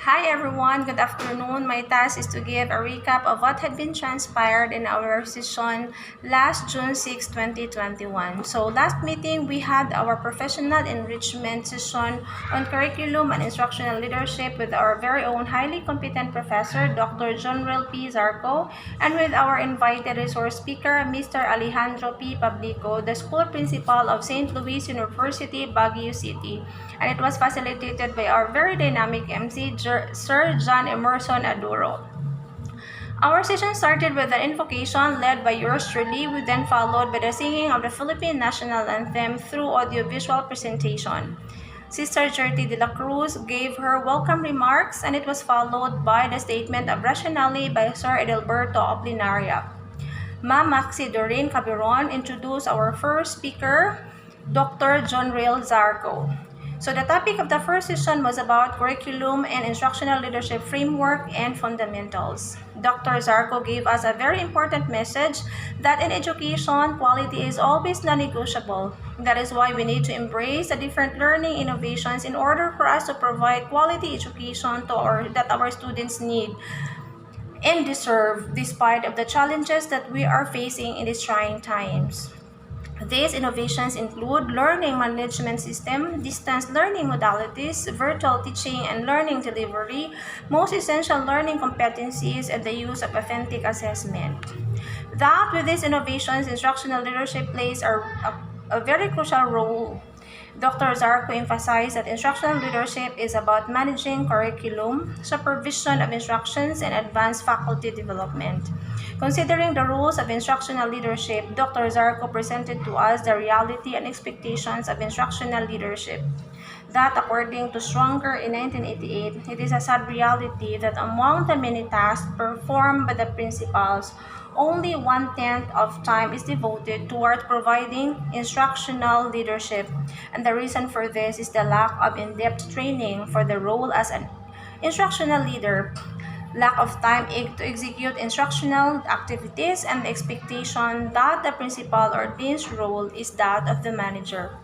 Hi everyone, good afternoon. My task is to give a recap of what had been transpired in our session last June 6, 2021. So last meeting, we had our professional enrichment session on curriculum and instructional leadership with our very own highly competent professor, Dr. Jonrel P. Zarco, and with our invited resource speaker, Mr. Alejandro P. Pablico, the school principal of St. Louis University, Baguio City. And it was facilitated by our very dynamic MC, Sir John Emerson Aduro. Our session started with an invocation led by yours truly, we then followed by the singing of the Philippine National Anthem through audiovisual presentation. Sister Gertie de la Cruz gave her welcome remarks, and it was followed by the statement of rationale by Sir Edelberto Oplinaria. Ma'am Maxi Doreen Cabiron introduced our first speaker, Dr. John Rail Zarco. So the topic of the first session was about curriculum and instructional leadership framework and fundamentals. Dr. Zarco gave us a very important message that in education, quality is always non-negotiable. That is why we need to embrace the different learning innovations in order for us to provide quality education that our students need and deserve despite of the challenges that we are facing in these trying times. These innovations include learning management system, distance learning modalities, virtual teaching and learning delivery, most essential learning competencies, and the use of authentic assessment. That with these innovations, instructional leadership plays a very crucial role. Dr. Zarco emphasized that instructional leadership is about managing curriculum, supervision of instructions, and advanced faculty development. Considering the rules of instructional leadership, Dr. Zarco presented to us the reality and expectations of instructional leadership. That, according to Stronger in 1988, it is a sad reality that among the many tasks performed by the principals, only 1/10 of time is devoted toward providing instructional leadership, and the reason for this is the lack of in-depth training for the role as an instructional leader, lack of time to execute instructional activities, and the expectation that the principal or dean's role is that of the manager.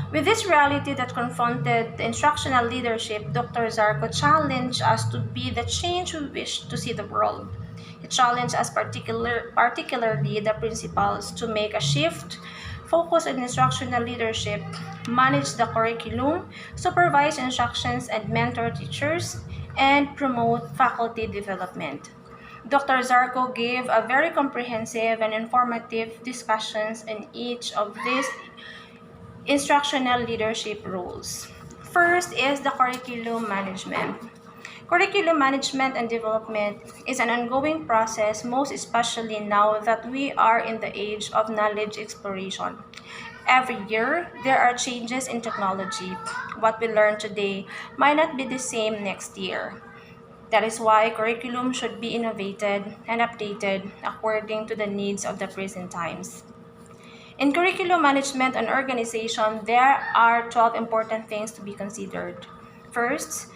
With this reality that confronted the instructional leadership, Dr. Zarco challenged us to be the change we wish to see the world. He challenged us, particularly the principals, to make a shift, focus on instructional leadership, manage the curriculum, supervise instructions and mentor teachers, and promote faculty development. Dr. Zarco gave a very comprehensive and informative discussions in each of these instructional leadership roles. First is the curriculum management. Curriculum management and development is an ongoing process, most especially now that we are in the age of knowledge exploration. Every year, there are changes in technology. What we learn today might not be the same next year. That is why curriculum should be innovated and updated according to the needs of the present times. In curriculum management and organization, there are 12 important things to be considered. First,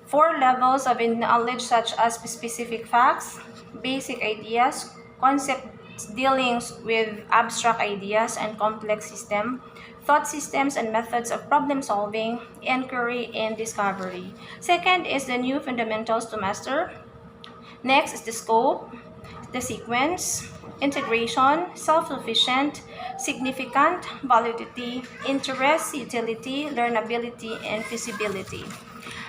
4 levels of knowledge such as specific facts, basic ideas, concepts dealing with abstract ideas and complex systems, thought systems and methods of problem solving, inquiry, and discovery. Second is the new fundamentals to master. Next is the scope, the sequence, integration, self-sufficient, significant, validity, interest, utility, learnability, and feasibility.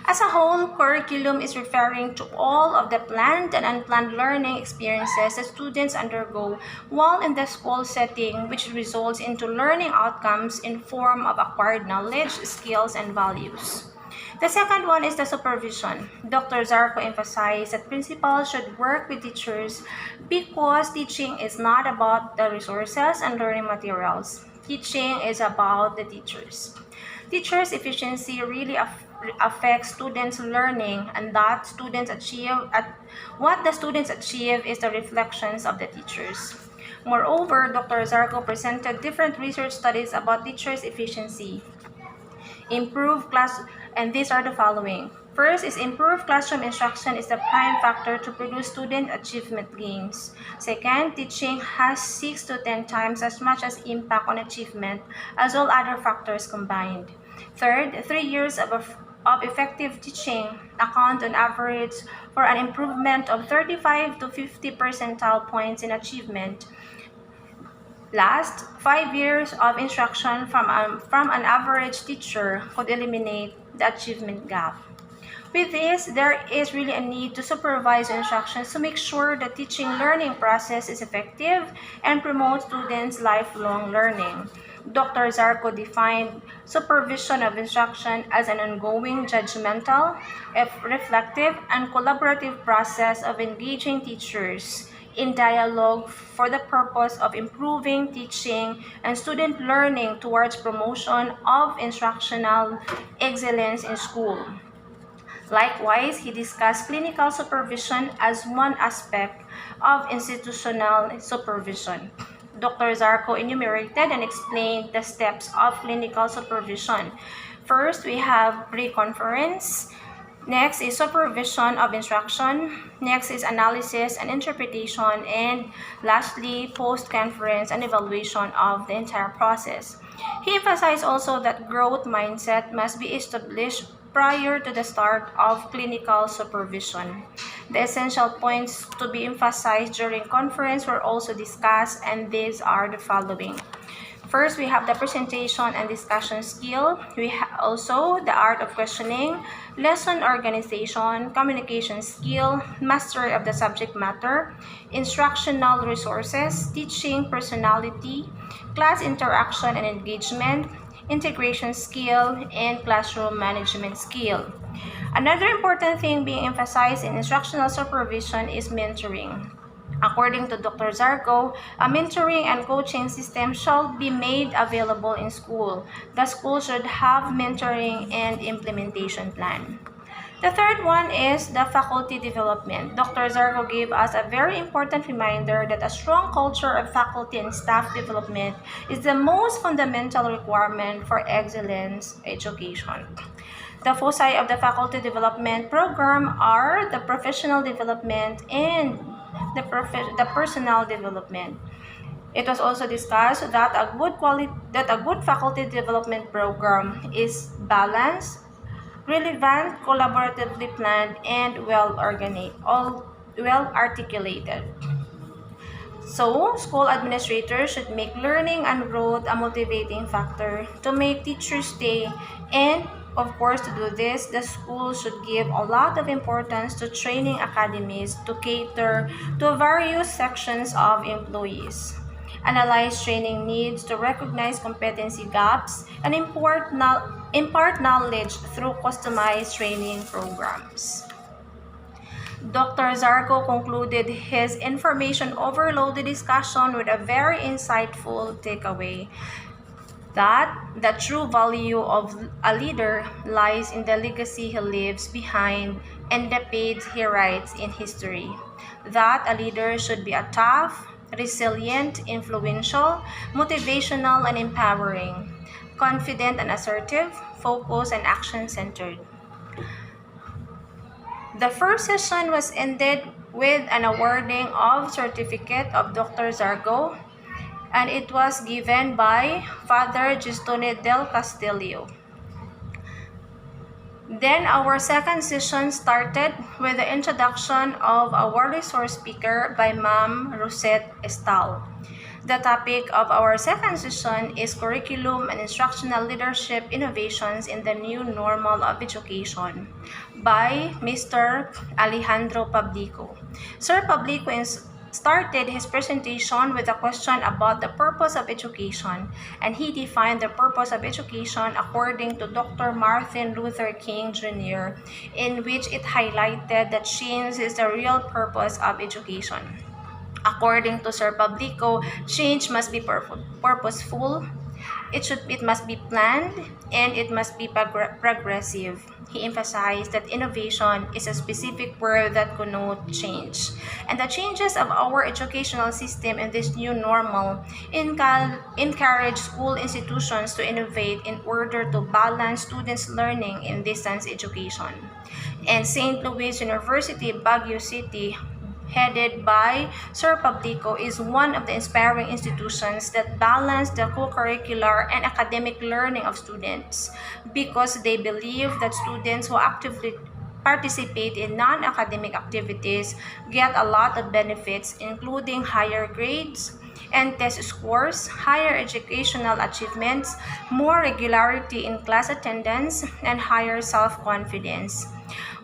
As a whole, curriculum is referring to all of the planned and unplanned learning experiences that students undergo while in the school setting, which results into learning outcomes in form of acquired knowledge, skills, and values. The second one is the supervision. Dr. Zarco emphasized that principals should work with teachers because teaching is not about the resources and learning materials. Teaching is about the teachers. Teachers' efficiency really affects students' learning, and what the students achieve is the reflections of the teachers. Moreover, Dr. Zarco presented different research studies about teachers' efficiency. And these are the following. First is improved classroom instruction is the prime factor to produce student achievement gains. Second, teaching has 6 to 10 times as much as impact on achievement as all other factors combined. Third, 3 years of of effective teaching account on average for an improvement of 35 to 50 percentile points in achievement. Last, 5 years of instruction from an average teacher could eliminate the achievement gap. With this, there is really a need to supervise instructions to make sure the teaching learning process is effective and promote students' lifelong learning. Dr. Zarco defined supervision of instruction as an ongoing judgmental, reflective, and collaborative process of engaging teachers in dialogue for the purpose of improving teaching and student learning towards promotion of instructional excellence in school. Likewise, he discussed clinical supervision as one aspect of institutional supervision. Dr. Zarco enumerated and explained the steps of clinical supervision. First, we have pre-conference. Next is supervision of instruction. Next is analysis and interpretation. And lastly, post-conference and evaluation of the entire process. He emphasized also that growth mindset must be established prior to the start of clinical supervision. The essential points to be emphasized during conference were also discussed, and these are the following. First, we have the presentation and discussion skill. We have also the art of questioning, lesson organization, communication skill, mastery of the subject matter, instructional resources, teaching personality, class interaction and engagement, integration skill, and classroom management skill. Another important thing being emphasized in instructional supervision is mentoring. According to Dr. Zarco, a mentoring and coaching system shall be made available in school. The school should have mentoring and implementation plan. The third one is the faculty development. Dr. Zarco gave us a very important reminder that a strong culture of faculty and staff development is the most fundamental requirement for excellence education. The foci of the faculty development program are the professional development and the personal development. It was also discussed that a good faculty development program is balanced, relevant, collaboratively planned, and well organized, all well articulated. So, school administrators should make learning and growth a motivating factor to make teachers stay, and of course, to do this, the school should give a lot of importance to training academies to cater to various sections of employees. Analyze training needs to recognize competency gaps and impart knowledge through customized training programs. Dr. Zarco concluded his information overloaded discussion with a very insightful takeaway that the true value of a leader lies in the legacy he leaves behind and the page he writes in history. That a leader should be a tough, resilient, influential, motivational, and empowering, confident and assertive, focused and action-centered. The first session was ended with an awarding of certificate of Dr. Zarco, and it was given by Father Gistone del Castillo. Then our second session started with the introduction of our resource speaker by Ma'am Rosette Estal. The topic of our second session is Curriculum and Instructional Leadership Innovations in the New Normal of Education by Mr. Alejandro Pablico. Sir Pablico started his presentation with a question about the purpose of education, and he defined the purpose of education according to Dr. Martin Luther King Jr., in which it highlighted that change is the real purpose of education. According to Sir Pablico, change must be purposeful, it must be planned, and it must be progressive. He emphasized that innovation is a specific word that connotes change, and the changes of our educational system in this new normal encourage school institutions to innovate in order to balance students' learning in distance education. And St. Louis University, Baguio City, headed by Sir Pablico, is one of the inspiring institutions that balance the co-curricular and academic learning of students, because they believe that students who actively participate in non-academic activities get a lot of benefits, including higher grades and test scores, higher educational achievements, more regularity in class attendance, and higher self-confidence.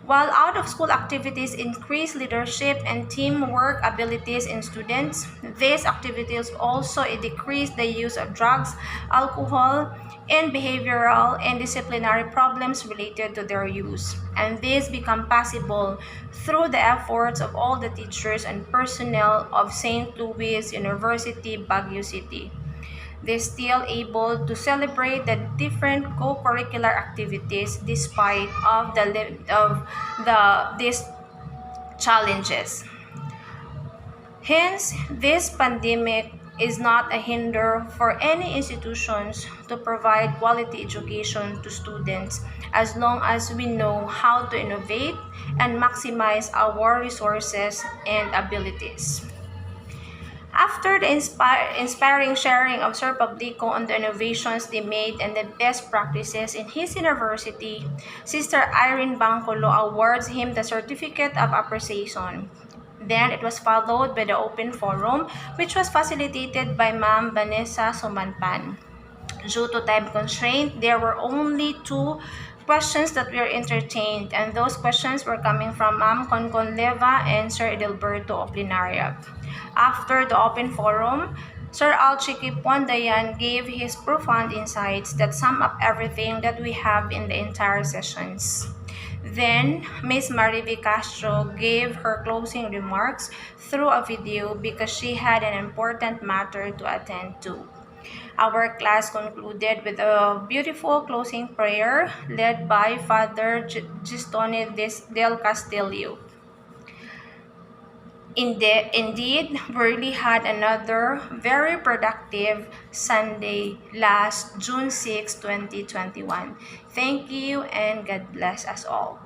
While out-of-school activities increase leadership and teamwork abilities in students, these activities also decrease the use of drugs, alcohol, and behavioral and disciplinary problems related to their use. And these become possible through the efforts of all the teachers and personnel of St. Louis University, Baguio City. They're still able to celebrate the different co-curricular activities despite of these challenges. Hence, this pandemic is not a hinder for any institutions to provide quality education to students, as long as we know how to innovate and maximize our resources and abilities. After the inspiring sharing of Sir Pablico on the innovations they made and the best practices in his university, Sister Irene Bangcolo awards him the Certificate of Appreciation. Then it was followed by the open forum, which was facilitated by Ma'am Vanessa Sumanpan. Due to time constraint, there were only two questions that were entertained, and those questions were coming from Ma'am Concon Leva and Sir Edelberto Oplinaria. After the open forum, Sir Alchiki Pondayan gave his profound insights that sum up everything that we have in the entire sessions. Then, Ms. Marivi Castro gave her closing remarks through a video because she had an important matter to attend to. Our class concluded with a beautiful closing prayer led by Father Gistone del Castillo. Indeed, we really had another very productive Sunday last June 6, 2021. Thank you and God bless us all.